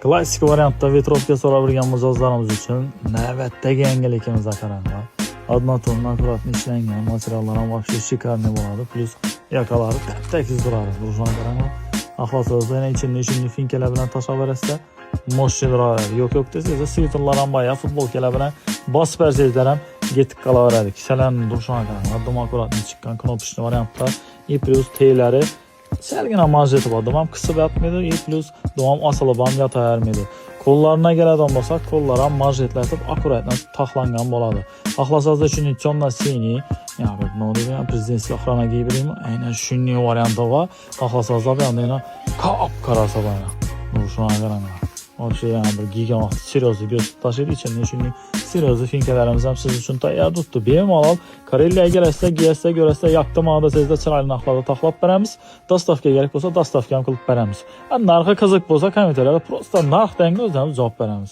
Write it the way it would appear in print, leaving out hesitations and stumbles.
Klassik variantda vetrovka so'rabilgan mijozlarimiz uchun navbatdagi yangilikimizga qaranglar. Однотонный аккуратно ishlangan materiallar ham вообще shikarniy bo'ladi. Plus yakalari tap-tekis turadi. Burjuna qaranglar. Ahvosozda yana ichini finkalar bilan tashlab berasizlar. Moshchi turadi. Yo'q desa, sviterlar ham boya futbolkalar bilan bosib bersangizlar ham yetib qolaveradi. Kishalarning burjuna qaranglar. Dum akkuratni chiqqan knopочный variantlar. И plus T'lari salgina manjeti bor. Domam qisib yotmaydi. И plus domam osilib ham yotavermaydi. Qo'llarına keladigan bo'lsak, qo'llar ham manjetlatib akkuratno taxlangan bo'ladi. Xohlasangizlar shuni chonna sini, yani nima prezidentskiy охрана giybiringmi? Aynan shunday varianti bor. Xohlasangizlar bu yana kop qarasa bana. Bu shuna qaranglar. O'sha yana bir gigant seryoz ko'rsatib tashlaydi. Ichida shunday seryoz finkalarimiz ham siz uchun tayyor turibdi. Bemalol Kareliyaga kelasizlar, giyasizlar, ko'rasizlar, yoqda mag'azada chiroyli narxlarda taxlab beramiz. Dostavka kerak bo'lsa, dostavka ham qilib beramiz. Narxi qiziq bo'lsa, kommentariyada prosta narx dengni o'zimiz javob beramiz.